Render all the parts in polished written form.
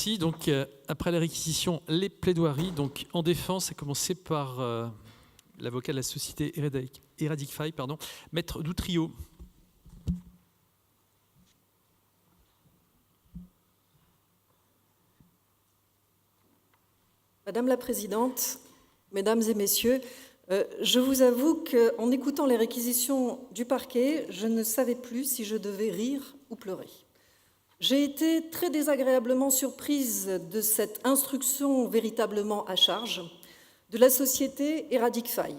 Merci. Donc, après la réquisition, les plaidoiries. Donc, en défense, à commencer par l'avocat de la société Eradicfy, Maître Doutrio. Madame la Présidente, Mesdames et Messieurs, je vous avoue qu'en écoutant les réquisitions du parquet, je ne savais plus si je devais rire ou pleurer. J'ai été très désagréablement surprise de cette instruction véritablement à charge de la société Eradicfy.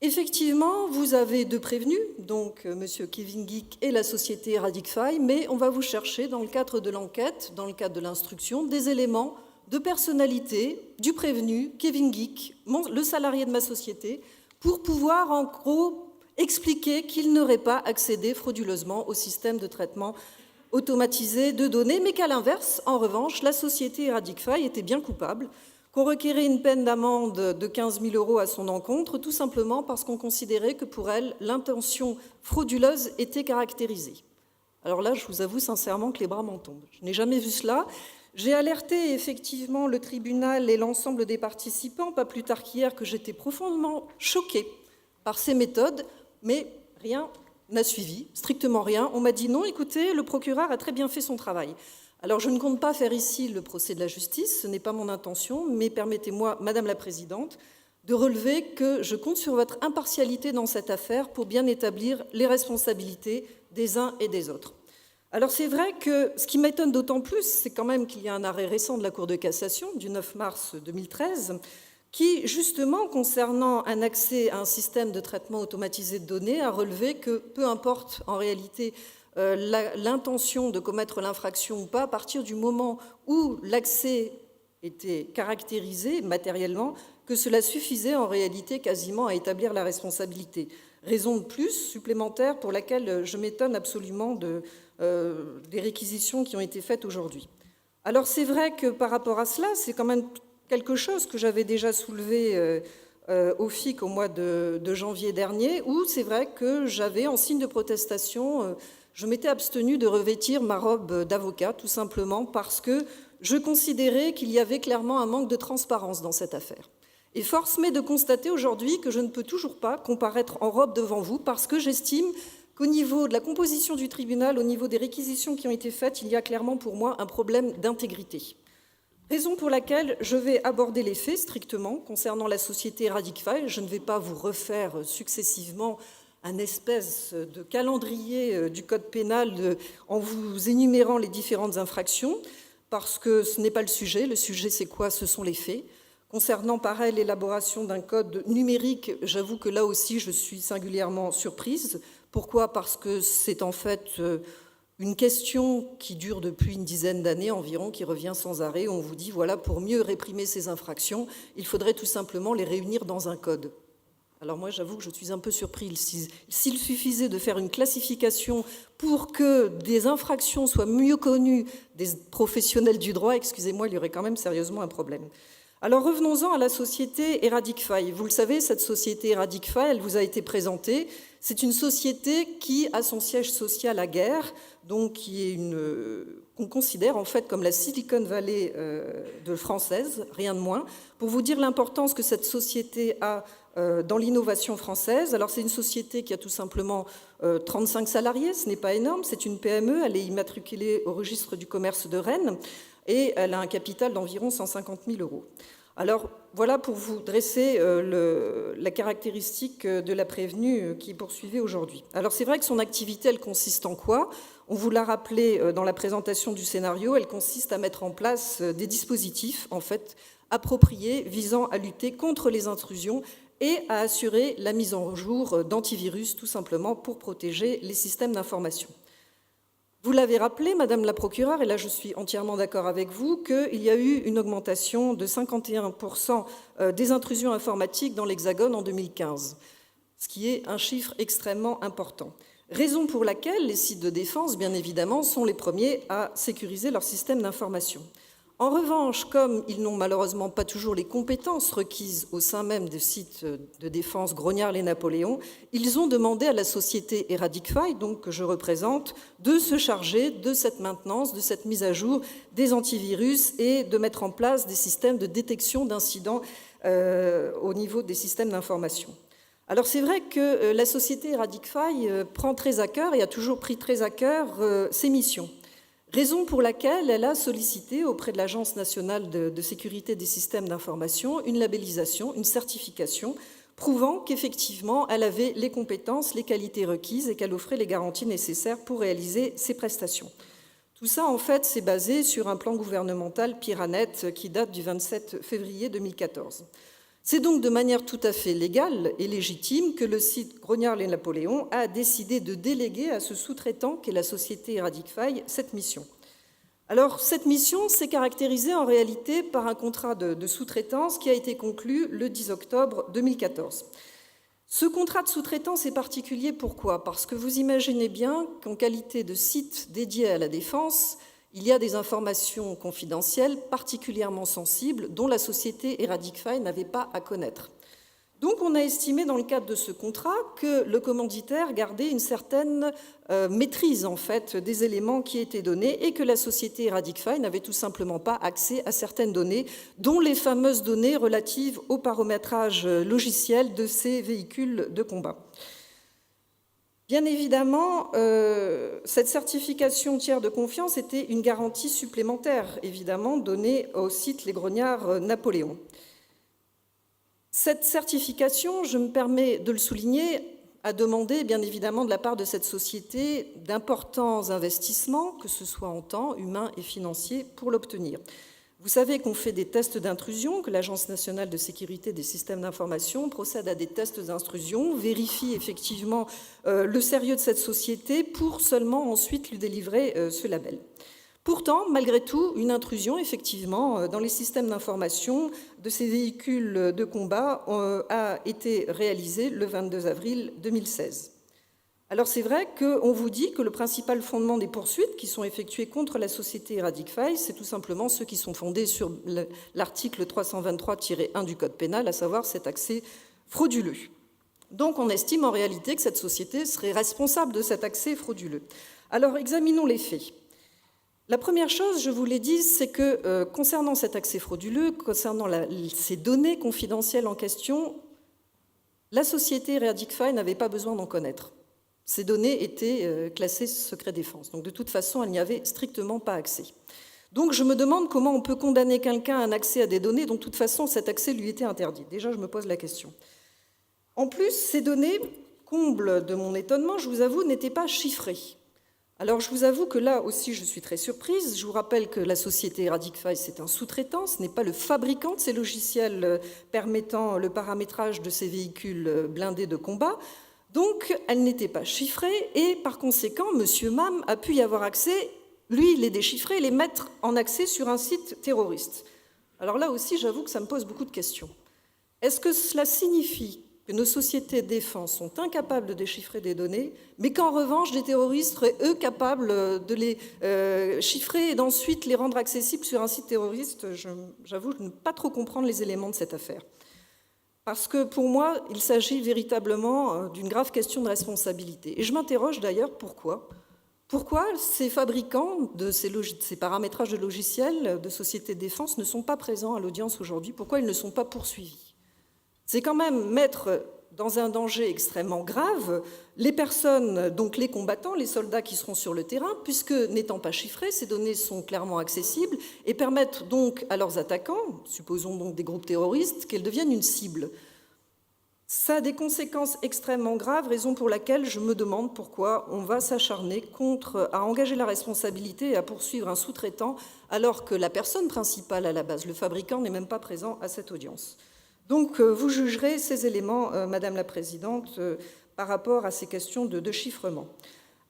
Effectivement, vous avez deux prévenus, donc M. Kevin Geek et la société Eradicfy, mais on va vous chercher dans le cadre de l'enquête, dans le cadre de l'instruction, des éléments de personnalité du prévenu, Kevin Geek, le salarié de ma société, pour pouvoir en gros expliquer qu'il n'aurait pas accédé frauduleusement au système de traitement automatisé de données, mais qu'à l'inverse, en revanche, la société Eradicfy était bien coupable, qu'on requérait une peine d'amende de 15 000 € à son encontre, tout simplement parce qu'on considérait que pour elle, l'intention frauduleuse était caractérisée. Alors là, je vous avoue sincèrement que les bras m'en tombent. Je n'ai jamais vu cela. J'ai alerté effectivement le tribunal et l'ensemble des participants, pas plus tard qu'hier, que j'étais profondément choquée par ces méthodes, mais rien n'a suivi, strictement rien. On m'a dit non, écoutez, le procureur a très bien fait son travail. Alors je ne compte pas faire ici le procès de la justice, ce n'est pas mon intention, mais permettez-moi, Madame la Présidente, de relever que je compte sur votre impartialité dans cette affaire pour bien établir les responsabilités des uns et des autres. Alors c'est vrai que ce qui m'étonne d'autant plus, c'est quand même qu'il y a un arrêt récent de la Cour de cassation du 9 mars 2013 qui, justement, concernant un accès à un système de traitement automatisé de données, a relevé que peu importe en réalité l'intention de commettre l'infraction ou pas, à partir du moment où l'accès était caractérisé matériellement, que cela suffisait en réalité quasiment à établir la responsabilité. Raison de plus supplémentaire pour laquelle je m'étonne absolument des réquisitions qui ont été faites aujourd'hui. Alors c'est vrai que par rapport à cela, c'est quand même quelque chose que j'avais déjà soulevé au FIC au mois de janvier dernier, où c'est vrai que j'avais, en signe de protestation, je m'étais abstenue de revêtir ma robe d'avocat, tout simplement parce que je considérais qu'il y avait clairement un manque de transparence dans cette affaire. Et force m'est de constater aujourd'hui que je ne peux toujours pas comparaître en robe devant vous parce que j'estime qu'au niveau de la composition du tribunal, au niveau des réquisitions qui ont été faites, il y a clairement pour moi un problème d'intégrité. Raison pour laquelle je vais aborder les faits strictement concernant la société Eradicfy. Je ne vais pas vous refaire successivement un espèce de calendrier du code pénal en vous énumérant les différentes infractions, parce que ce n'est pas le sujet. Le sujet, c'est quoi? Ce sont les faits. Concernant, pareil, l'élaboration d'un code numérique, j'avoue que là aussi, je suis singulièrement surprise. Pourquoi? Parce que c'est en fait une question qui dure depuis une dizaine d'années environ, qui revient sans arrêt. On vous dit, voilà, pour mieux réprimer ces infractions, il faudrait tout simplement les réunir dans un code. Alors moi, j'avoue que je suis un peu surprise. S'il suffisait de faire une classification pour que des infractions soient mieux connues des professionnels du droit, excusez-moi, il y aurait quand même sérieusement un problème. Alors revenons-en à la société Eradicfy. Vous le savez, cette société Eradicfy, elle vous a été présentée. C'est une société qui a son siège social à Guerre, donc qui est qu'on considère en fait comme la Silicon Valley française, rien de moins, pour vous dire l'importance que cette société a dans l'innovation française. Alors c'est une société qui a tout simplement 35 salariés, ce n'est pas énorme, c'est une PME, elle est immatriculée au registre du commerce de Rennes et elle a un capital d'environ 150 000 €. Alors voilà pour vous dresser la caractéristique de la prévenue qui est poursuivie aujourd'hui. Alors c'est vrai que son activité, elle consiste en quoi? On vous l'a rappelé dans la présentation du scénario, elle consiste à mettre en place des dispositifs en fait appropriés visant à lutter contre les intrusions et à assurer la mise en jour d'antivirus, tout simplement pour protéger les systèmes d'information. Vous l'avez rappelé, Madame la procureure, et là je suis entièrement d'accord avec vous, qu'il y a eu une augmentation de 51% des intrusions informatiques dans l'Hexagone en 2015, ce qui est un chiffre extrêmement important. Raison pour laquelle les sites de défense, bien évidemment, sont les premiers à sécuriser leur système d'information. En revanche, comme ils n'ont malheureusement pas toujours les compétences requises au sein même des sites de défense Grognard et Napoléon, ils ont demandé à la société Eradicfy, donc que je représente, de se charger de cette maintenance, de cette mise à jour des antivirus et de mettre en place des systèmes de détection d'incidents au niveau des systèmes d'information. Alors c'est vrai que la société Eradicfy prend très à cœur et a toujours pris très à cœur ses missions. Raison pour laquelle elle a sollicité auprès de l'Agence nationale de sécurité des systèmes d'information une labellisation, une certification, prouvant qu'effectivement elle avait les compétences, les qualités requises et qu'elle offrait les garanties nécessaires pour réaliser ses prestations. Tout ça, en fait, c'est basé sur un plan gouvernemental Piranet qui date du 27 février 2014. C'est donc de manière tout à fait légale et légitime que le site Grognard et Napoléon a décidé de déléguer à ce sous-traitant qu'est la société Eradicfy cette mission. Alors, cette mission s'est caractérisée en réalité par un contrat de sous-traitance qui a été conclu le 10 octobre 2014. Ce contrat de sous-traitance est particulier, pourquoi ? Parce que vous imaginez bien qu'en qualité de site dédié à la défense, il y a des informations confidentielles particulièrement sensibles dont la société Eradicfy n'avait pas à connaître. Donc on a estimé dans le cadre de ce contrat que le commanditaire gardait une certaine maîtrise en fait des éléments qui étaient donnés et que la société Eradicfy n'avait tout simplement pas accès à certaines données, dont les fameuses données relatives au paramétrage logiciel de ces véhicules de combat. Bien évidemment, cette certification tiers de confiance était une garantie supplémentaire, évidemment, donnée au site Les Grognards Napoléon. Cette certification, je me permets de le souligner, a demandé, bien évidemment, de la part de cette société d'importants investissements, que ce soit en temps, humain et financier, pour l'obtenir. Vous savez qu'on fait des tests d'intrusion, que l'Agence nationale de sécurité des systèmes d'information procède à des tests d'intrusion, vérifie effectivement le sérieux de cette société pour seulement ensuite lui délivrer ce label. Pourtant, malgré tout, une intrusion, effectivement, dans les systèmes d'information de ces véhicules de combat a été réalisée le 22 avril 2016. Alors c'est vrai qu'on vous dit que le principal fondement des poursuites qui sont effectuées contre la société Eradicfy, c'est tout simplement ceux qui sont fondés sur l'article 323-1 du Code pénal, à savoir cet accès frauduleux. Donc on estime en réalité que cette société serait responsable de cet accès frauduleux. Alors examinons les faits. La première chose, je vous l'ai dit, c'est que concernant cet accès frauduleux, concernant ces données confidentielles en question, la société Eradicfy n'avait pas besoin d'en connaître. Ces données étaient classées secret défense. Donc de toute façon, elle n'y avait strictement pas accès. Donc je me demande comment on peut condamner quelqu'un à un accès à des données dont de toute façon cet accès lui était interdit. Déjà, je me pose la question. En plus, ces données, comble de mon étonnement, je vous avoue, n'étaient pas chiffrées. Alors je vous avoue que là aussi je suis très surprise. Je vous rappelle que la société Eradicfy, c'est un sous-traitant, ce n'est pas le fabricant de ces logiciels permettant le paramétrage de ces véhicules blindés de combat. Donc, elle n'était pas chiffrée et, par conséquent, M. Mam a pu y avoir accès, lui, les déchiffrer et les mettre en accès sur un site terroriste. Alors là aussi, j'avoue que ça me pose beaucoup de questions. Est-ce que cela signifie que nos sociétés de défense sont incapables de déchiffrer des données, mais qu'en revanche, des terroristes seraient, eux, capables de les chiffrer et d'ensuite les rendre accessibles sur un site terroriste? J'avoue ne pas trop comprendre les éléments de cette affaire. Parce que pour moi, il s'agit véritablement d'une grave question de responsabilité. Et je m'interroge d'ailleurs pourquoi. Pourquoi ces fabricants de ces paramétrages de logiciels de sociétés de défense ne sont pas présents à l'audience aujourd'hui? Pourquoi ils ne sont pas poursuivis? C'est quand même mettre dans un danger extrêmement grave les personnes, donc les combattants, les soldats qui seront sur le terrain, puisque n'étant pas chiffrés, ces données sont clairement accessibles et permettent donc à leurs attaquants, supposons donc des groupes terroristes, qu'elles deviennent une cible. Ça a des conséquences extrêmement graves, raison pour laquelle je me demande pourquoi on va s'acharner à engager la responsabilité et à poursuivre un sous-traitant alors que la personne principale à la base, le fabricant, n'est même pas présent à cette audience. Donc vous jugerez ces éléments, Madame la Présidente, par rapport à ces questions de chiffrement.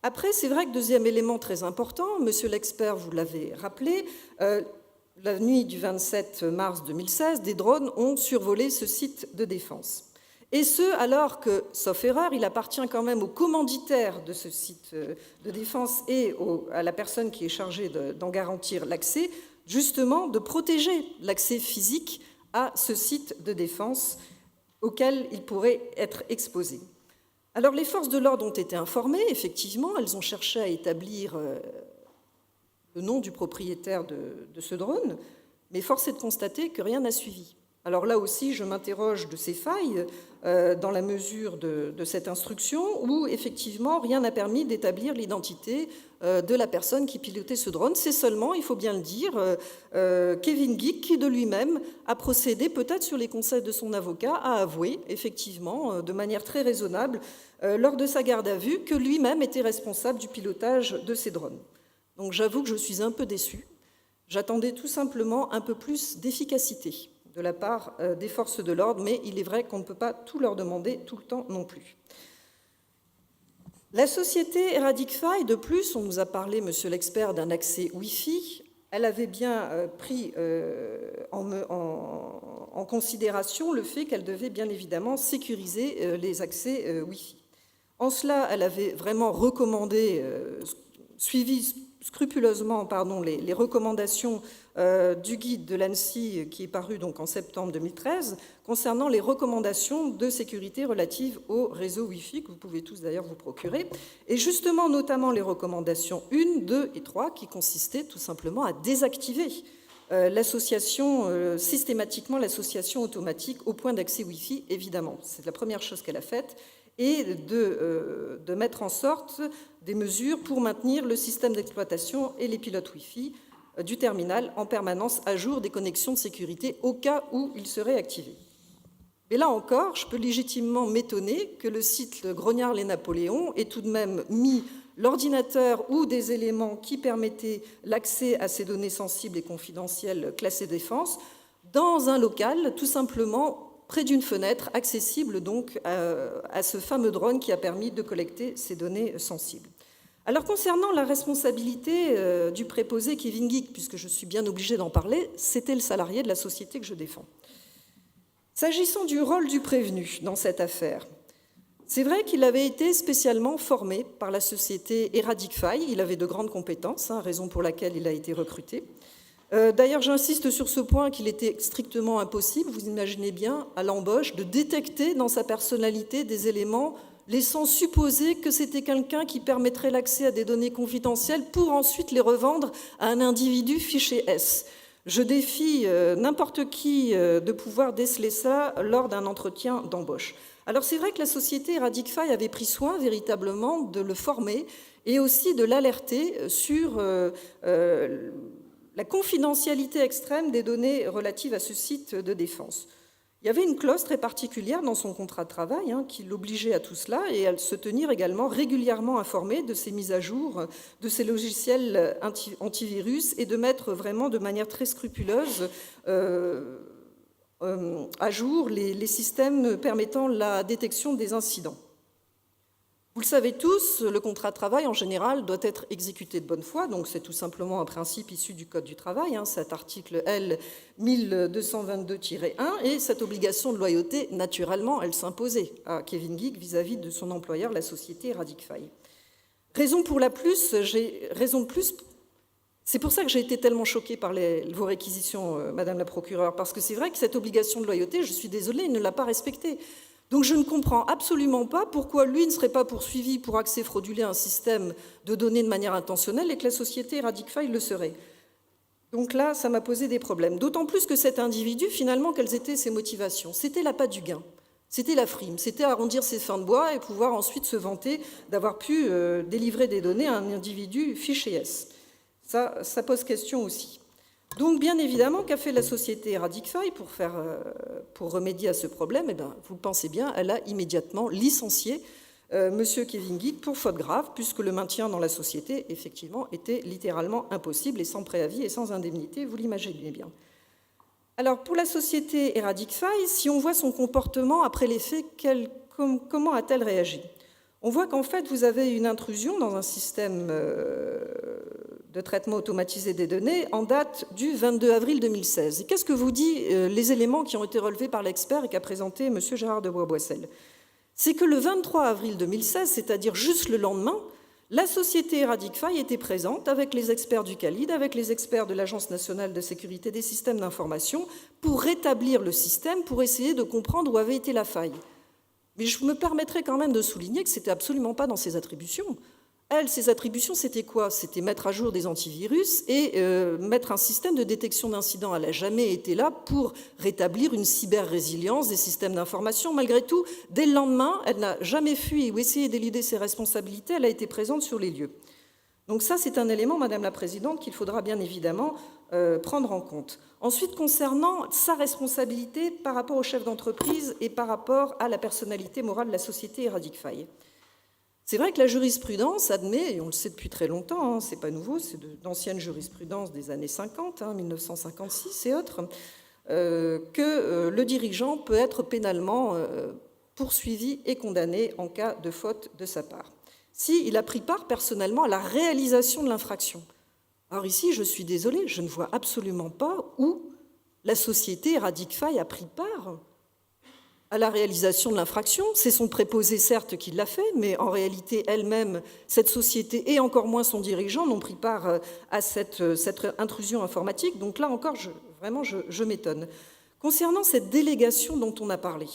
Après, c'est vrai que deuxième élément très important, Monsieur l'expert, vous l'avez rappelé, la nuit du 27 mars 2016, des drones ont survolé ce site de défense. Et ce, alors que, sauf erreur, il appartient quand même au commanditaire de ce site de défense et à la personne qui est chargée d'en garantir l'accès, justement de protéger l'accès physique à ce site de défense auquel il pourrait être exposé. Alors les forces de l'ordre ont été informées, effectivement, elles ont cherché à établir le nom du propriétaire de ce drone, mais force est de constater que rien n'a suivi. Alors là aussi, je m'interroge de ces failles dans la mesure de cette instruction où, effectivement, rien n'a permis d'établir l'identité de la personne qui pilotait ce drone. C'est seulement, il faut bien le dire, Kevin Geek qui, de lui-même, a procédé, peut-être sur les conseils de son avocat, à avouer, effectivement, de manière très raisonnable, lors de sa garde à vue, que lui-même était responsable du pilotage de ces drones. Donc j'avoue que je suis un peu déçue. J'attendais tout simplement un peu plus d'efficacité de la part des forces de l'ordre, mais il est vrai qu'on ne peut pas tout leur demander tout le temps non plus. La société Eradicfy, de plus, on nous a parlé, monsieur l'expert, d'un accès Wi-Fi. Elle avait bien pris en considération le fait qu'elle devait bien évidemment sécuriser les accès Wi-Fi. En cela, elle avait vraiment recommandé, suivi scrupuleusement les recommandations du guide de l'ANSSI qui est paru donc en septembre 2013 concernant les recommandations de sécurité relatives au réseau Wi-Fi que vous pouvez tous d'ailleurs vous procurer et justement notamment les recommandations 1, 2 et 3 qui consistaient tout simplement à désactiver l'association, systématiquement l'association automatique au point d'accès Wi-Fi, évidemment. C'est la première chose qu'elle a faite et de mettre en sorte des mesures pour maintenir le système d'exploitation et les pilotes Wi-Fi du terminal en permanence à jour des connexions de sécurité au cas où ils seraient activés. Mais là encore, je peux légitimement m'étonner que le site Grognard-les-Napoléons ait tout de même mis l'ordinateur ou des éléments qui permettaient l'accès à ces données sensibles et confidentielles classées défense dans un local, tout simplement près d'une fenêtre, accessible donc à ce fameux drone qui a permis de collecter ces données sensibles. Alors concernant la responsabilité du préposé Kevin Geek, puisque je suis bien obligée d'en parler, c'était le salarié de la société que je défends. S'agissant du rôle du prévenu dans cette affaire, c'est vrai qu'il avait été spécialement formé par la société Eradicfy, il avait de grandes compétences, raison pour laquelle il a été recruté. D'ailleurs, j'insiste sur ce point qu'il était strictement impossible, vous imaginez bien, à l'embauche, de détecter dans sa personnalité des éléments laissant supposer que c'était quelqu'un qui permettrait l'accès à des données confidentielles pour ensuite les revendre à un individu fiché S. Je défie n'importe qui de pouvoir déceler ça lors d'un entretien d'embauche. Alors c'est vrai que la société Eradicfy avait pris soin véritablement de le former et aussi de l'alerter sur la confidentialité extrême des données relatives à ce site de défense. Il y avait une clause très particulière dans son contrat de travail qui l'obligeait à tout cela et à se tenir également régulièrement informé de ces mises à jour, de ces logiciels antivirus et de mettre vraiment de manière très scrupuleuse à jour les systèmes permettant la détection des incidents. Vous le savez tous, le contrat de travail, en général, doit être exécuté de bonne foi, donc c'est tout simplement un principe issu du Code du travail, cet article L 1222-1, et cette obligation de loyauté, naturellement, elle s'imposait à Kevin Geek vis-à-vis de son employeur, la société Eradicfy. Raison de plus, c'est pour ça que j'ai été tellement choquée par vos réquisitions, Madame la procureure, parce que c'est vrai que cette obligation de loyauté, je suis désolée, il ne l'a pas respectée. Donc je ne comprends absolument pas pourquoi lui ne serait pas poursuivi pour accès fraudulé à un système de données de manière intentionnelle et que la société Eradicfy le serait. Donc là, ça m'a posé des problèmes. D'autant plus que cet individu, finalement, quelles étaient ses motivations? C'était l'appât du gain, c'était la frime, c'était arrondir ses fins de bois et pouvoir ensuite se vanter d'avoir pu délivrer des données à un individu fiché S. Ça pose question aussi. Donc, bien évidemment, qu'a fait la société Eradicfy pour remédier à ce problème? Vous le pensez bien, elle a immédiatement licencié M. Kevin Geek pour faute grave, puisque le maintien dans la société, effectivement, était littéralement impossible et sans préavis et sans indemnité, vous l'imaginez bien. Alors, pour la société Eradicfy, si on voit son comportement après les faits, comment a-t-elle réagi? On voit qu'en fait, vous avez une intrusion dans un système de traitement automatisé des données en date du 22 avril 2016. Et qu'est-ce que vous dit les éléments qui ont été relevés par l'expert et qu'a présenté M. Gérard de Bois-Boissel? C'est que le 23 avril 2016, c'est-à-dire juste le lendemain, La société Radicfy était présente avec les experts du CALID, avec les experts de l'Agence nationale de sécurité des systèmes d'information, pour rétablir le système, pour essayer de comprendre où avait été la faille. Mais je me permettrai quand même de souligner que ce n'était absolument pas dans ses attributions. Elle, ses attributions, c'était quoi? C'était mettre à jour des antivirus et mettre un système de détection d'incidents. Elle n'a jamais été là pour rétablir une cyber-résilience des systèmes d'information. Malgré tout, dès le lendemain, elle n'a jamais fui ou essayé d'éluder ses responsabilités. Elle a été présente sur les lieux. Donc ça, c'est un élément, Madame la Présidente, qu'il faudra bien évidemment prendre en compte. Ensuite, concernant sa responsabilité par rapport au chef d'entreprise et par rapport à la personnalité morale de la société Radicfy. C'est vrai que la jurisprudence admet, et on le sait depuis très longtemps, hein, c'est pas nouveau, c'est d'ancienne jurisprudence des années 50, 1956 et autres, que le dirigeant peut être pénalement poursuivi et condamné en cas de faute de sa part, s'il a pris part personnellement à la réalisation de l'infraction. Alors ici, je suis désolée, je ne vois absolument pas où la société Radicfy a pris part à la réalisation de l'infraction. C'est son préposé, certes, qui l'a fait, mais en réalité, elle-même, cette société et encore moins son dirigeant n'ont pris part à cette intrusion informatique. Donc là encore, je m'étonne. Concernant cette délégation dont on a parlé,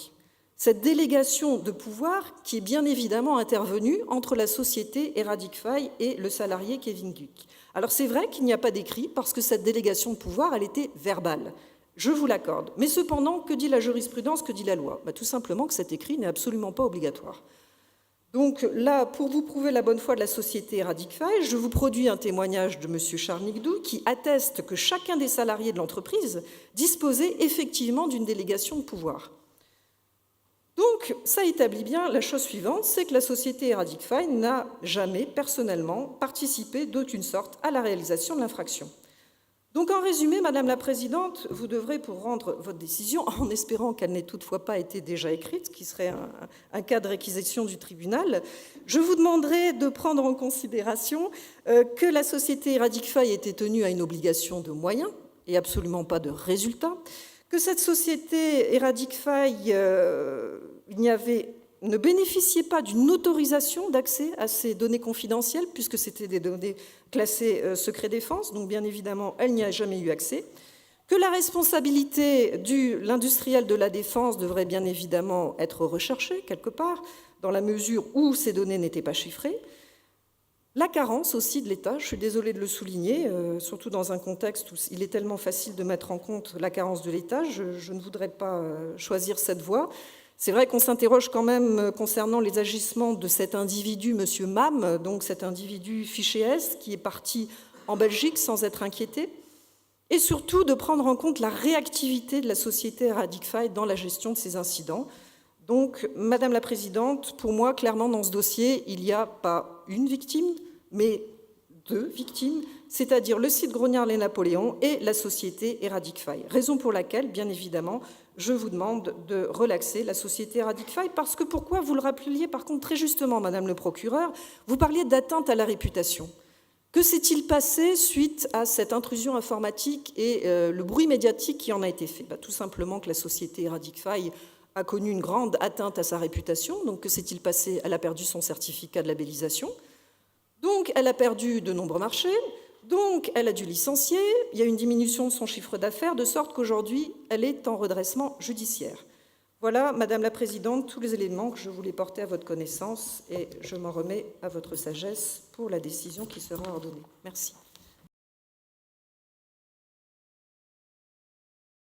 cette délégation de pouvoir qui est bien évidemment intervenue entre la société et Radicfy et le salarié Kevin Guck. Alors c'est vrai qu'il n'y a pas d'écrit parce que cette délégation de pouvoir, elle était verbale. Je vous l'accorde. Mais cependant, que dit la jurisprudence, que dit la loi? Tout simplement que cet écrit n'est absolument pas obligatoire. Donc là, pour vous prouver la bonne foi de la société Radicfy, je vous produis un témoignage de M. Charnigdou qui atteste que chacun des salariés de l'entreprise disposait effectivement d'une délégation de pouvoir. Donc, ça établit bien la chose suivante, c'est que la société Radicfy n'a jamais personnellement participé d'aucune sorte à la réalisation de l'infraction. Donc, en résumé, Madame la Présidente, vous devrez, pour rendre votre décision, en espérant qu'elle n'ait toutefois pas été déjà écrite, ce qui serait un cas de réquisition du tribunal, je vous demanderai de prendre en considération que la société Radicfy était tenue à une obligation de moyens et absolument pas de résultats, que cette société Radicfy ne bénéficiait pas d'une autorisation d'accès à ces données confidentielles, puisque c'était des données classées secret défense, donc bien évidemment, elle n'y a jamais eu accès, que la responsabilité de l'industriel de la défense devrait bien évidemment être recherchée quelque part, dans la mesure où ces données n'étaient pas chiffrées, la carence aussi de l'État, je suis désolée de le souligner, surtout dans un contexte où il est tellement facile de mettre en compte la carence de l'État, je ne voudrais pas choisir cette voie. C'est vrai qu'on s'interroge quand même concernant les agissements de cet individu, M. Mam, donc cet individu fiché S, qui est parti en Belgique sans être inquiété, et surtout de prendre en compte la réactivité de la société Radicfy dans la gestion de ces incidents. Donc, Madame la Présidente, pour moi, clairement, dans ce dossier, il n'y a pas une victime, mais deux victimes, c'est-à-dire le site Grognard-les-Napoléons et la société Radicfy. Raison pour laquelle, bien évidemment, je vous demande de relaxer la société Radicfy, parce que pourquoi? Vous le rappeliez par contre très justement, Madame le procureur, vous parliez d'atteinte à la réputation. Que s'est-il passé suite à cette intrusion informatique et le bruit médiatique qui en a été fait? Tout simplement que la société Radicfy a connu une grande atteinte à sa réputation. Donc que s'est-il passé? Elle a perdu son certificat de labellisation. Donc elle a perdu de nombreux marchés. Donc, elle a dû licencier, il y a une diminution de son chiffre d'affaires, de sorte qu'aujourd'hui, elle est en redressement judiciaire. Voilà, Madame la Présidente, tous les éléments que je voulais porter à votre connaissance et je m'en remets à votre sagesse pour la décision qui sera ordonnée. Merci.